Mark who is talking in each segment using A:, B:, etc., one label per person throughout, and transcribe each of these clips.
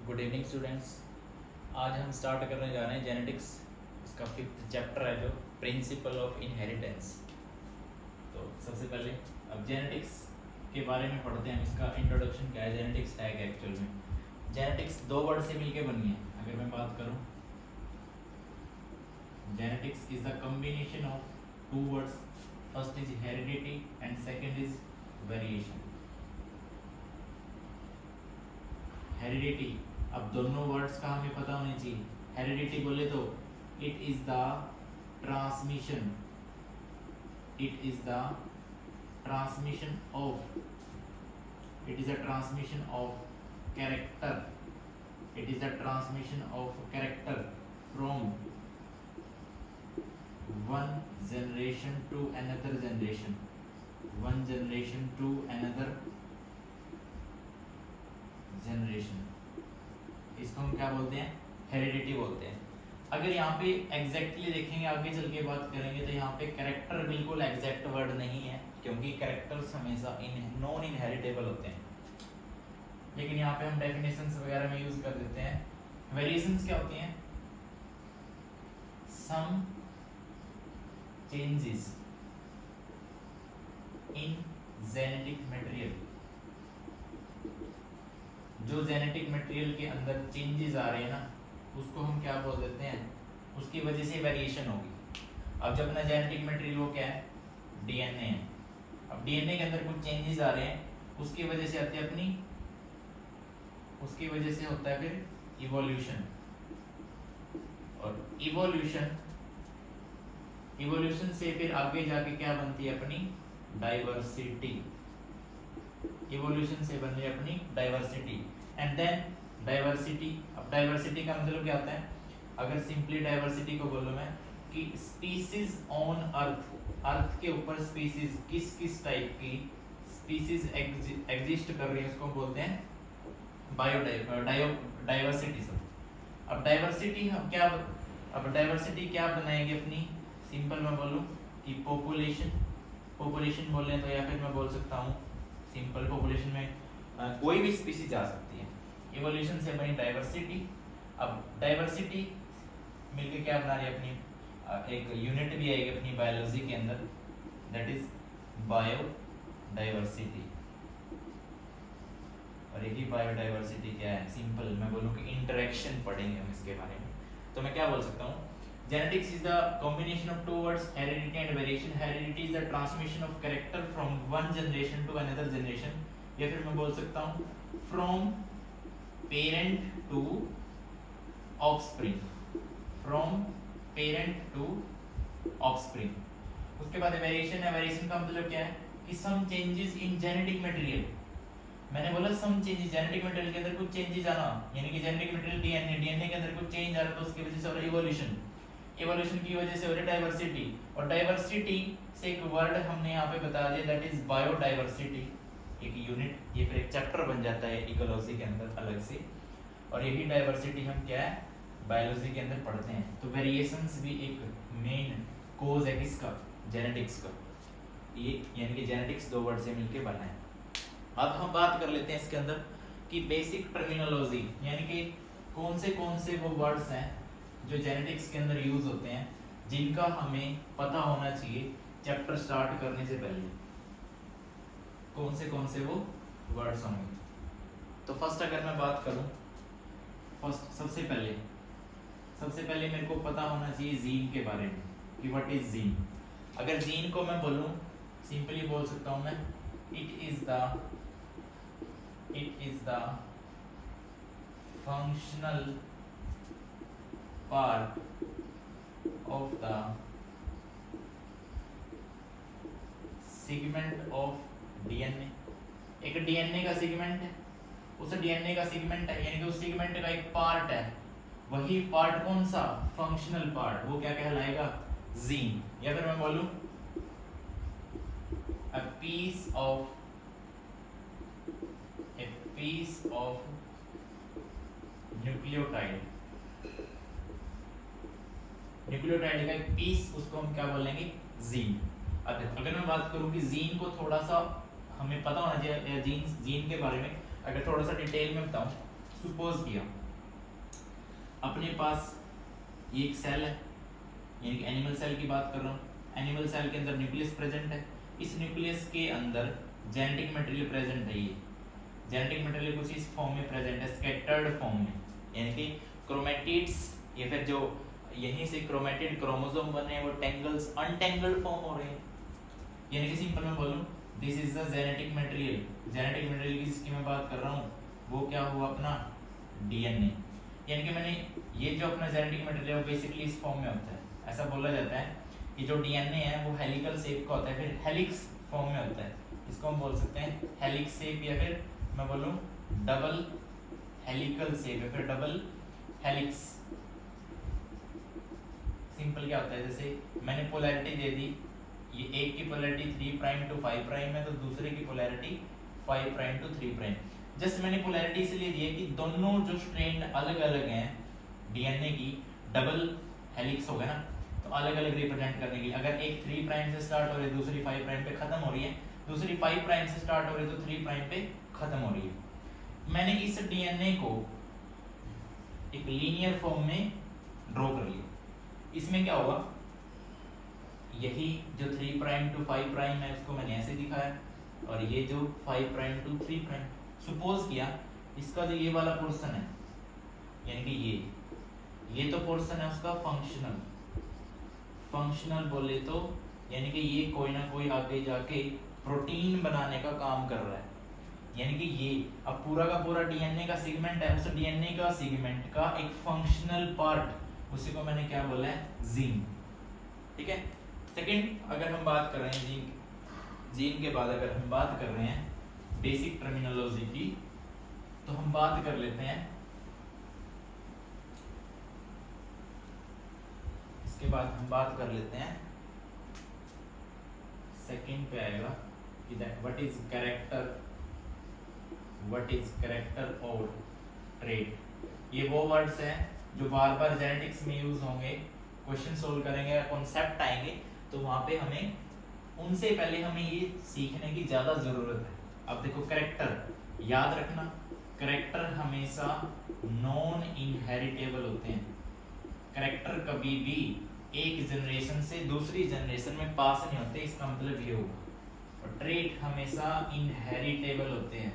A: Good evening students. आज हम start करने जा रहे हैं जेनेटिक्स। इसका 5th चैप्टर है जो प्रिंसिपल ऑफ इनहेरिटेंस। तो सबसे पहले अब जेनेटिक्स के बारे में पढ़ते हैं। इसका इंट्रोडक्शन क्या है, जेनेटिक्स है क्या एक्चुअल में। जेनेटिक्स दो वर्ड से मिलकर बनी है। अगर मैं बात करूं, genetics is the combination of two words, first is heredity and second is variation. Heredity, अब दोनों वर्ड्स का हमें पता होना चाहिए। हेरिडिटी बोले तो it is the transmission, it is the transmission of, it is a transmission of character, it is the transmission of character from one generation to another generation, one generation to another generation। इसको हम क्या बोलते हैं, heredity बोलते हैं। अगर यहाँ पे एग्जैक्टली देखेंगे, आगे चल के बात करेंगे, तो यहाँ पे कैरेक्टर बिल्कुल एग्जैक्ट वर्ड नहीं है, क्योंकि कैरेक्टर्स हमेशा नॉन इनहेरिटेबल होते हैं। लेकिन यहाँ पे हम डेफिनेशंस वगैरह में यूज कर देते हैं। वेरिएशंस क्या होती हैं? सम changes in genetic material, जो जेनेटिक मटेरियल के अंदर चेंजेस आ रहे हैं ना, उसको हम क्या बोल देते हैं, उसकी वजह से वेरिएशन होगी। अब जब अपना जेनेटिक मटेरियल वो क्या है, डीएनए है। अब डीएनए के अंदर कुछ चेंजेस आ रहे हैं, उसकी वजह से आती है अपनी, उसकी वजह से होता है फिर इवोल्यूशन। और इवोल्यूशन से फिर आगे जाके क्या बनती है अपनी डाइवर्सिटी। इवोल्यूशन से बन रही है अपनी डाइवर्सिटी एंड देन डाइवर्सिटी। अब डाइवर्सिटी का मतलब क्या होता है? अगर सिंपली डाइवर्सिटी को बोलूं मैं कि स्पीसीज ऑन अर्थ, अर्थ के ऊपर स्पीसीज किस किस टाइप की स्पीसीज एग्जिस्ट कर रही है, उसको बोलते हैं डाइवर्सिटी। अब डाइवर्सिटी हम क्या, अब डाइवर्सिटी क्या बनाएंगे अपनी, सिंपल मैं बोलूं कि पॉपुलेशन बोले तो, या फिर मैं बोल सकता हूं सिंपल पॉपुलेशन में कोई भी स्पीसीज आ सकती है। इवोल्यूशन से बनी डाइवर्सिटी। अब डाइवर्सिटी मिलके क्या बना रही है अपनी, एक यूनिट भी आएगी अपनी बायोलॉजी के अंदर, दैट इज बायोडाइवर्सिटी। और यही बायोडाइवर्सिटी क्या है, सिंपल मैं बोलूं कि इंटरेक्शन पढ़ेंगे हम इसके बारे में। तो मैं क्या बोल सकता हूँ, genetics is the combination of two words, heredity and variation। heredity is the transmission of character from one generation to another generation, या फिर मैं बोल सकता हूँ from parent to offspring, from parent to offspring। उसके बाद वेरिएशन है। Variation का मतलब क्या है कि some changes in genetic material. मैंने बोला सम चेंजेस, जेनेटिक मटेरियल के अंदर कुछ चेंजेस आना, यानी कि जेनेटिक मटेरियल डीएनए के अंदर कुछ चेंज आ रहा है, तो उसकी वजह से हो रहा है इवोल्यूशन। इवोल्यूशन की वजह से हो रही है डाइवर्सिटी, और डाइवर्सिटी से एक वर्ड हमने यहाँ पे बता दिया, दैट इज बायोडाइवर्सिटी, एक यूनिट। ये फिर एक चैप्टर बन जाता है इकोलॉजी के अंदर अलग से। और यही डाइवर्सिटी हम क्या है, बायोलॉजी के अंदर पढ़ते हैं। तो वेरिएशंस भी एक मेन कोज है किसका, जेनेटिक्स का। ये यानी कि जेनेटिक्स दो वर्ड से मिलके बना है। अब हम बात कर लेते हैं इसके अंदर कि बेसिक टर्मिनोलॉजी, यानी कि कौन से वो वर्ड्स हैं जो जेनेटिक्स के अंदर यूज होते हैं, जिनका हमें पता होना चाहिए चैप्टर स्टार्ट करने से पहले। कौन से वो वर्ड्स होंगे। तो फर्स्ट अगर मैं बात करूं, फर्स्ट सबसे पहले मेरे को पता होना चाहिए जीन के बारे में कि व्हाट इज जीन। अगर जीन को मैं बोलूं, सिंपली बोल सकता हूं मैं, it is the functional part of the segment of DNA। एक DNA का सेगमेंट है, उस DNA का सेगमेंट है, यानी कि उस सेगमेंट का एक पार्ट है। वही पार्ट कौन सा, फंक्शनल पार्ट, वो क्या कहलाएगा, जीन। या फिर मैं बोलूं a piece of न्यूक्लियोटाइड का एक पीस, उसको हम क्या बोलेंगे, जीन। अगर मैं बात करूं कि जीन को थोड़ा सा हमें पता होना चाहिए जीन के बारे में, अगर थोड़ा सा डिटेल में बताऊं, सपोज किया अपने पास ये एक सेल है, यानी कि एनिमल सेल की बात कर रहा हूँ। एनिमल सेल के अंदर न्यूक्लियस प्रेजेंट है, इस न्यूक्लियस के अंदर जेनेटिक मटेरियल प्रेजेंट है। ये जेनेटिक मटेरियल कुछ इस फॉर्म में प्रेजेंट है, स्कैटर्ड फॉर्म में, यानी कि क्रोमैटिड्स या फिर जो यहीं से क्रोमैटिड क्रोमोसोम बने वो टेंगल्स अनटेंगल्ड फॉर्म हो रहे हैं। यानी कि सिंपल में बोलूं, this is the genetic material. Genetic material जिसकी मैं बात कर रहा हूँ वो क्या हुआ अपना डीएनए। यानी कि मैंने ये जो अपना जेनेटिक मटेरियल है वो बेसिकली इस फॉर्म में होता है। ऐसा बोला जाता है कि जो डीएनए है वो हेलिकल शेप का होता है, फिर हेलिक्स फॉर्म में होता है। इसको हम बोल सकते हैं हेलिक्स शेप, या फिर मैं बोलूं डबल हेलिकल शेप या फिर डबल हेलिक्स। सिंपल क्या होता है, जैसे मैंने पोलैरिटी दे दी, ये एक की पोलैरिटी 3 प्राइम टू 5 प्राइम है, तो दूसरे की polarity 5 prime to 3 prime. Just मैंने पोलैरिटी इसलिए दी है कि दोनों जो स्ट्रैंड अलग अलग हैं डीएनए की, डबल हेलिक्स हो गया ना, तो अलग अलग रिप्रेजेंट करने की। अगर एक 3 प्राइम से स्टार्ट हो रही है, दूसरी 5 प्राइम पे खत्म हो रही है, दूसरी 5 प्राइम से स्टार्ट हो रही है तो 3 प्राइम पे खत्म हो रही है। मैंने इस डीएनए को एक लीनियर फॉर्म में ड्रॉ कर लिया। इसमें क्या होगा, यही जो 3 प्राइम टू 5 प्राइम है उसको मैंने ऐसे दिखाया, और ये जो 5 प्राइम टू 3 प्राइम, सपोज किया इसका जो ये वाला पोर्शन है, यानी कि ये तो पोर्शन है उसका फंक्शनल। फंक्शनल बोले तो यानी कि ये कोई ना कोई आगे जाके प्रोटीन बनाने का काम कर रहा है। यानी कि ये अब पूरा का पूरा डीएनए का सेगमेंट है, उस डीएनए का सेगमेंट का एक फंक्शनल पार्ट, उसी को मैंने क्या बोला है, जीन। ठीक है। सेकंड, अगर हम बात कर रहे हैं जीन के बाद अगर हम बात कर रहे हैं बेसिक टर्मिनोलॉजी की, तो हम बात कर लेते हैं, इसके बाद हम बात कर लेते हैं सेकंड पे आएगा कि व्हाट इज कैरेक्टर और ट्रेट। ये वो वर्ड्स हैं जो बार बार जेनेटिक्स में यूज होंगे, क्वेश्चन सोल्व करेंगे, कॉन्सेप्ट आएंगे, तो वहां पे हमें उनसे पहले हमें ये सीखने की ज्यादा जरूरत है। अब देखो कैरेक्टर याद रखना, कैरेक्टर हमेशा नॉन इनहेरिटेबल होते हैं। कैरेक्टर कभी भी एक जनरेशन से दूसरी जनरेशन में पास नहीं होते, इसका मतलब ये होगा। और ट्रेट हमेशा इनहेरिटेबल होते हैं।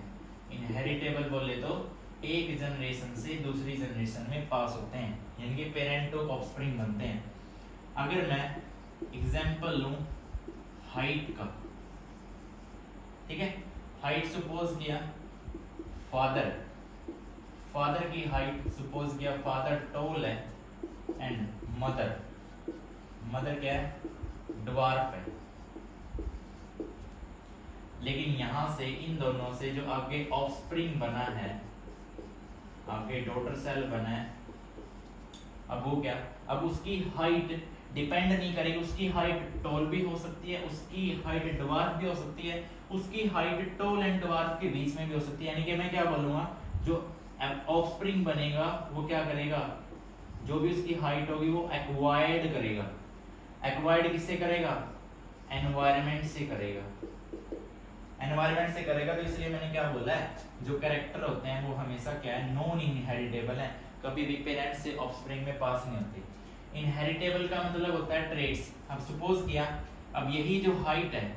A: इनहेरिटेबल बोले तो एक जनरेशन से दूसरी जनरेशन में पास होते हैं, यानी कि पेरेंट टू ऑफस्प्रिंग बनते हैं। अगर मैं एग्जांपल लूं हाइट का, ठीक है, हाइट सपोज किया फादर की हाइट सपोज किया, फादर टॉल है एंड मदर क्या है, ड्वार्फ है। लेकिन यहां से इन दोनों से जो आगे ऑफस्प्रिंग बना है, आगे डॉटर सेल बना है, अब वो क्या, अब उसकी हाइट डिपेंड नहीं करेगी, उसकी हाइट टॉल भी हो सकती है, उसकी हाइट ड्वार्फ भी हो सकती है, उसकी हाइट टॉल एंड ड्वार्फ के बीच में भी हो सकती है। यानी कि मैं क्या बोलूंगा, जो ऑफस्प्रिंग बनेगा वो क्या करेगा, जो भी उसकी हाइट होगी वो एक्वायर्ड करेगा। एक्वायर्ड किससे करेगा, एनवायरनमेंट से करेगा। एनवायरनमेंट से करेगा, तो इसलिए मैंने क्या बोला है, जो कैरेक्टर होते हैं वो हमेशा क्या है, नॉन इनहेरिटेबल है, कभी भी पेरेंट से ऑफस्प्रिंग में पास नहीं होते। इनहेरिटेबल का मतलब होता है ट्रेट्स। अब सपोज किया, अब यही जो हाइट है,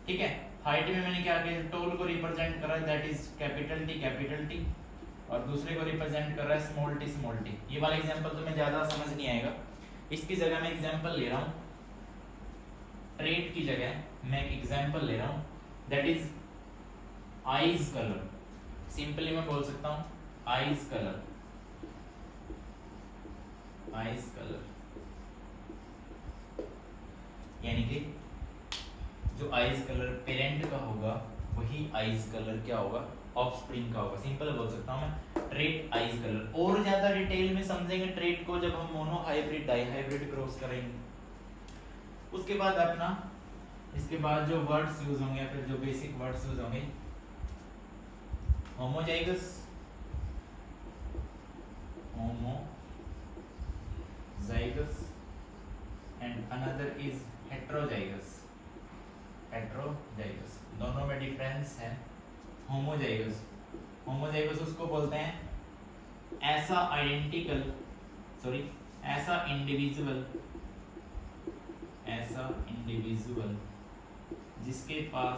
A: ठीक है, हाइट में मैंने क्या किया, टॉल को रिप्रेजेंट कर रहा है, दैट इज कैपिटल टी, और दूसरे को रिप्रेजेंट कर रहा है स्मॉल टी। ये वाला एग्जांपल तुम्हें ज्यादा समझ नहीं आएगा, इसकी जगह मैं एग्जांपल ले रहा हूं, ट्रेट की जगह मैं एक एग्जांपल ले रहा हूं, that is eyes colour. Simply मैं बोल सकता हूं आईज कलर। यानी कि जो आईज कलर पेरेंट का होगा वही आईज कलर क्या होगा, ऑफस्प्रिंग का होगा। सिंपल बोल सकता हूं मैं ट्रेट आईज कलर। और ज्यादा डिटेल में समझेंगे ट्रेट को जब हम monohybrid dihybrid cross करेंगे। उसके बाद अपना, इसके बाद जो वर्ड्स यूज होंगे, फिर जो बेसिक वर्ड्स यूज होंगे, homozygous and another is heterozygous. दोनों में डिफरेंस है। होमोजाइगस उसको बोलते हैं ऐसा आइडेंटिकल ऐसा इंडिविजुअल जिसके पास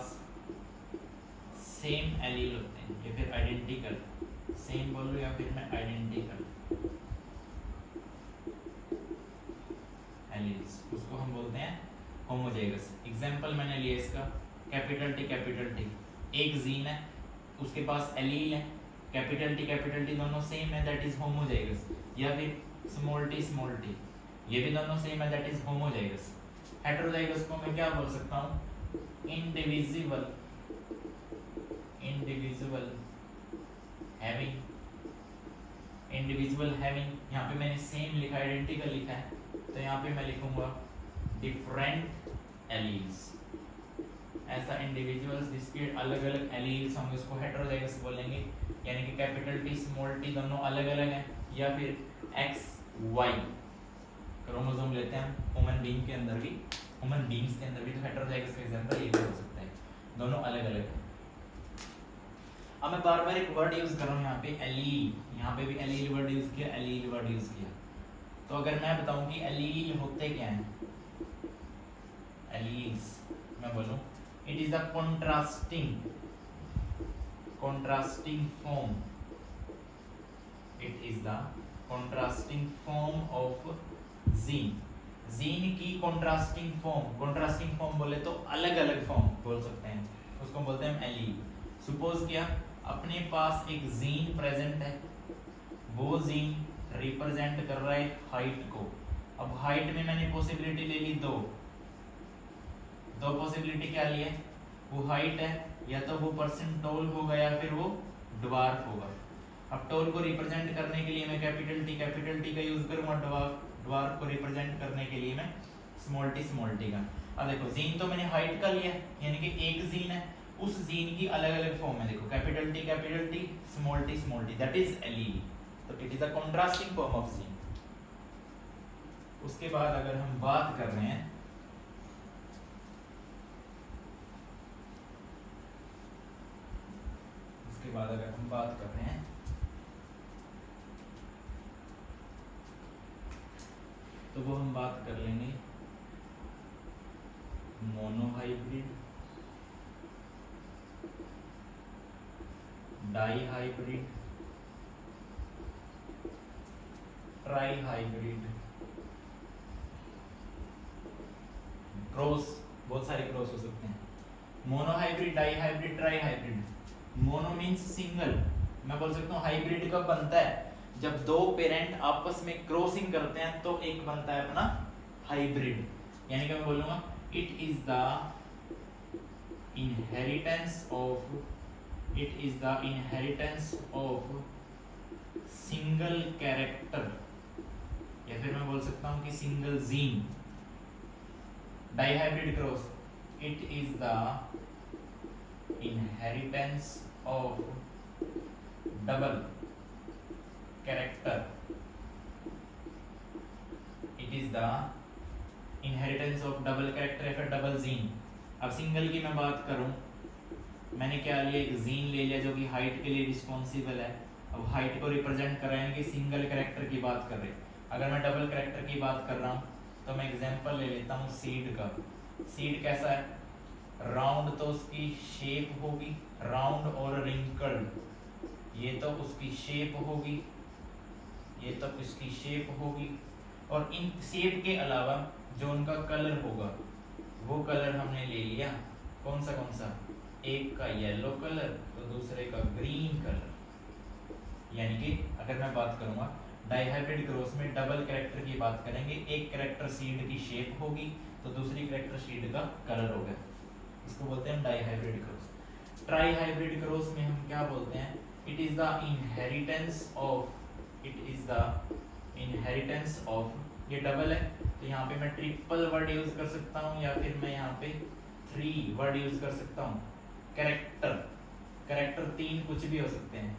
A: सेम एलील होते हैं, या फिर आइडेंटिकल, सेम बोलो या फिर मैं आइडेंटिकल एलील्स, उसको हम बोलते हैं होमोजाइगस। एग्जांपल मैंने लिया इसका कैपिटल टी, एक जीन है उसके पास एलील है कैपिटल टी दोनों सेम है, दैट इज होमोजाइगस। या फिर स्मॉल टी ये भी दोनों सेम है, दैट इज होमोजाइगस। हेटेरोजाइगस को मैं क्या बोल सकता हूँ? इंडिविजिबल हैविंग, यहाँ पे मैंने सेम लिखा है, आइडेंटिकल लिखा है, तो यहाँ पे मैं लिखूंगा डिफरेंट एलील्स। ऐसा इंडिविजुअल्स जिसके अलग अलग एलील्स होंगे उसको हेटेरोजाइगस बोलेंगे, यानी कि कैपिटल टी स्मॉल टी दोनों अलग अलग हैं। या फिर एक्स वाई क्रोमोसोम लेते हैं ह्यूमन बीइंग के अंदर भी, तो हेटेरोजाइगस का एग्जांपल ये भी हो सकता है, दोनों अलग अलग हैं। अब मैं बार बार एक वर्ड यूज कर रहा हूँ यहाँ पे एलील, यहाँ पे भी एलील वर्ड यूज किया, तो अगर मैं बताऊं कि एलील होते क्या हैं, एलील्स मैं बोलूं it is the contrasting form of gene की contrasting form बोले तो अलग अलग फॉर्म बोल सकते हैं, उसको बोलते हैं एलील। सपोज किया अपने पास एक जीन प्रेजेंट है, वो जीन रिप्रेजेंट कर रहा है हाइट को। अब हाइट में मैंने पॉसिबिलिटी ले ली दो पॉसिबिलिटी क्या ली है? वो हाइट है, या तो वो पर्सन टॉल होगा या फिर वो ड्वार्फ होगा। अब टॉल को रिप्रेजेंट करने के लिए मैं कैपिटल टी का यूज करूंगा, ड्वार्फ को रिप्रेजेंट करने के लिए मैं स्मॉल टी का। अब देखो जीन तो मैंने हाइट का लिया, यानी कि एक जीन है, उस जीन की अलग अलग फॉर्म है, देखो capital T small T that is allele. तो it is a contrasting form of gene. उसके बाद अगर हम बात कर रहे हैं तो वो हम बात कर लेंगे मोनोहाइब्रिड, डाईहाइब्रिड, ट्राईहाइब्रिड, क्रॉस, बहुत सारे क्रॉस हो सकते हैं। Monohybrid, dihybrid, trihybrid. Mono means single, मैं बोल सकता हूँ हाइब्रिड कब बनता है? जब दो पेरेंट आपस में क्रॉसिंग करते हैं तो एक बनता है अपना हाइब्रिड। यानी कि मैं बोलूंगा it is the inheritance of single character, या फिर मैं बोल सकता हूं कि single gene. Dihybrid cross, it is the inheritance of double character, it is the inheritance of double character या फिर double gene। अब सिंगल की मैं बात करूं, मैंने क्या लिया, एक जीन ले लिया जो कि हाइट के लिए रिस्पॉन्सिबल है। अब हाइट को रिप्रेजेंट कर रहे हैं कि सिंगल कैरेक्टर की बात कर रहे हैं। अगर मैं डबल कैरेक्टर की बात कर रहा हूं तो मैं एग्जांपल ले लेता हूं सीड का। सीड कैसा है? राउंड तो उसकी शेप होगी, राउंड और रिंकल्ड, ये तो उसकी शेप होगी, और इन शेप के अलावा जो उनका कलर होगा वो कलर हमने ले लिया। कौन सा? एक का येलो कलर तो दूसरे का ग्रीन कलर। यानी कि अगर मैं बात करूंगा डाईहाइब्रिड क्रॉस में डबल कैरेक्टर की बात करेंगे, एक कैरेक्टर सीड की शेप होगी तो दूसरी कैरेक्टर सीड का कलर होगा, इसको बोलते हैं डाईहाइब्रिड क्रॉस। ट्राईहाइब्रिड क्रॉस में हम क्या बोलते हैं? It is the inheritance of, ये डबल है तो यहाँ पे मैं ट्रिपल वर्ड यूज कर सकता हूँ, या फिर मैं यहाँ पे 3 वर्ड यूज कर सकता हूँ। कैरेक्टर 3 कुछ भी हो सकते हैं।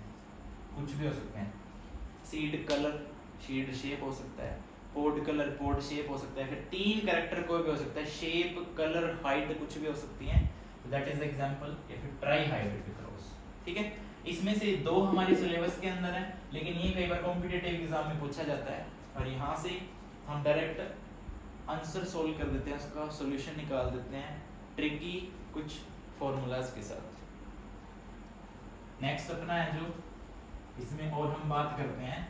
A: सीड कलर, सीड शेप हो सकता है, पोड कलर, पोड शेप हो सकता है, फिर 3 कैरेक्टर कोई भी हो सकता है, शेप, कलर, हाइट कुछ भी हो सकती है। That is example. या फिर ट्राईहाइब्रिड क्रॉस, ठीक है। इसमें से 2 हमारे सिलेबस के अंदर है, लेकिन ये कई बार कॉम्पिटिटिव एग्जाम में पूछा जाता है और यहाँ से हम डायरेक्ट आंसर सोल्व कर देते हैं, उसका सॉल्यूशन निकाल देते हैं ट्रिकी कुछ फॉर्मूलाज के साथ। नेक्स्ट अपना है जो इसमें और हम बात करते हैं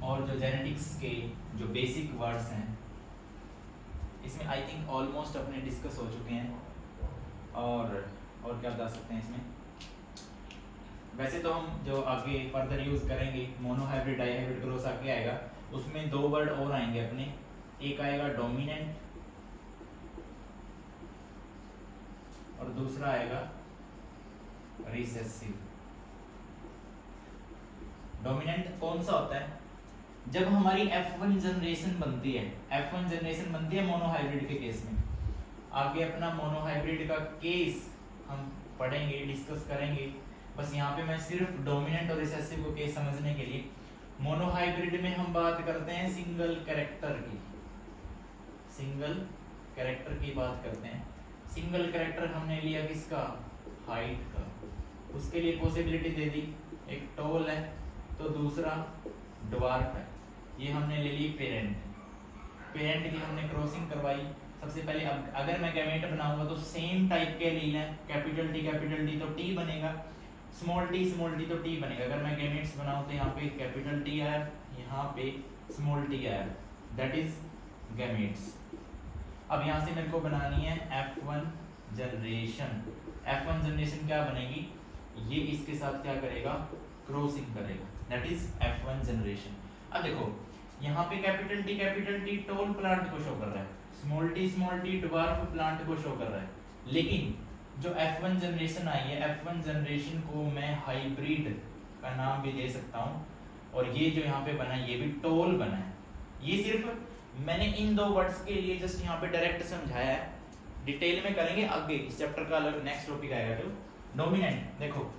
A: और जो जेनेटिक्स के जो बेसिक वर्ड्स हैं इसमें आई थिंक ऑलमोस्ट अपने डिस्कस हो चुके हैं। और क्या बता सकते हैं इसमें, वैसे तो हम जो आगे फर्दर यूज करेंगे मोनोहाइब्रिड डाइहाइब्रिड क्रॉस आगे आएगा, उसमें दो वर्ड और आएंगे अपने, एक आएगा डोमिनेंट और दूसरा आएगा रिसेसिव। डोमिनेंट कौन सा होता है, जब हमारी F1 जनरेशन बनती है, F1 जनरेशन बनती है मोनोहाइब्रिड के केस में। आगे अपना मोनोहाइब्रिड का केस हम पढ़ेंगे, डिस्कस करेंगे। बस यहाँ पे मैं सिर्फ डोमिनेंट और रिसेसिव को केस समझने के लिए, मोनोहाइब्रिड में हम बात करते हैं सिंगल कैरेक्टर की, सिंगल कैरेक्टर की बात करते हैं। सिंगल कैरेक्टर हमने लिया किसका, हाइट का, उसके लिए पॉसिबिलिटी दे दी, एक टॉल है तो दूसरा ड्वार्फ है। ये हमने ले ली पेरेंट, पेरेंट की हमने क्रॉसिंग करवाई। सबसे पहले अब अगर मैं गैमेट बनाऊंगा तो सेम टाइप के एलील है, कैपिटल टी तो टी बनेगा, स्मॉल टी तो टी बनेगा। अगर मैं गैमेट्स बनाऊं तो यहाँ पे कैपिटल टी आया, यहाँ पे स्मॉल टी आया, दैट इज गैमेट्स। अब यहाँ से मेरे को बनानी है F1 जनरेशन। F1 जनरेशन क्या बनेगी, ये इसके साथ क्या करेगा, क्रॉसिंग करेगा, दैट इज F1 जनरेशन। अब देखो यहाँ पे कैपिटल टी टॉल प्लांट को शो कर रहा है, स्मॉल टी ड्वार्फ प्लांट को शो कर रहा है। लेकिन जो F1 जनरेशन आई है, F1 जनरेशन को मैं हाइब्रिड का नाम भी दे सकता हूँ। और ये जो यहाँ पे बना है ये भी टॉल बना है। ये सिर्फ मैंने इन दो वर्ड्स के लिए जस्ट यहाँ पे डायरेक्ट समझाया है, डिटेल में करेंगे आगे, इस चैप्टर का अलग नेक्स्ट टॉपिक आएगा। तो डोमिनेंट देखो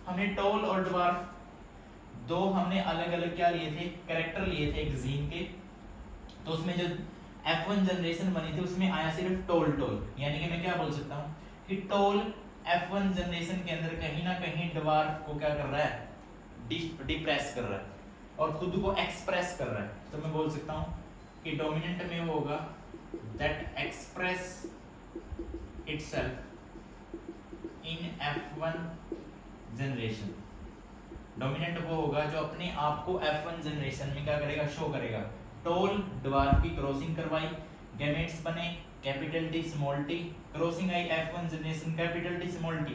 A: हमने टॉल और ड्वार्फ दो हमने अलग अलग क्या लिए थे, कैरेक्टर लिए थे एक जीन के। तो उसमें जो F1 जनरेशन बनी थी उसमें आया सिर्फ टॉल, यानी कि मैं क्या बोल सकता हूँ कि टॉल F1 जनरेशन के अंदर कहीं ना कहीं ड्वार्फ को क्या कर रहा है, डिप्रेस कर रहा है और खुद को एक्सप्रेस कर रहा है। तो मैं बोल सकता हूँ कि डोमिनेंट में वो होगा that express itself in F1 generation. Dominant वो होगा जो अपने आप को F1 जनरेशन में क्या करेगा, शो करेगा। टॉल ड्वार्फ की क्रॉसिंग करवाई, गैमेट्स बने capital T small T, crossing आई F1 generation capital T small T,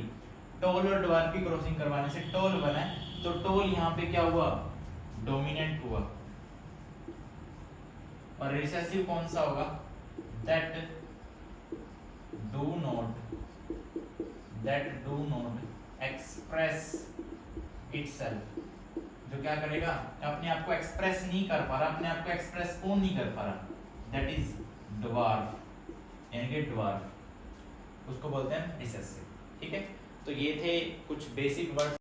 A: tall और ड्वार्फ की क्रॉसिंग करवाने से टॉल बना है। तो टॉल यहाँ पे क्या हुआ, डोमिनेंट हुआ। और रिसेसिव कौन सा होगा, that do not express itself, जो क्या करेगा, अपने आप को एक्सप्रेस नहीं कर पा रहा, अपने आप को एक्सप्रेस कौन नहीं कर पा रहा, दैट इज ड्वार्फ, यानी कि ड्वार्फ, उसको बोलते हैं रिसेसिव। ठीक है, तो ये थे कुछ बेसिक वर्ड्स।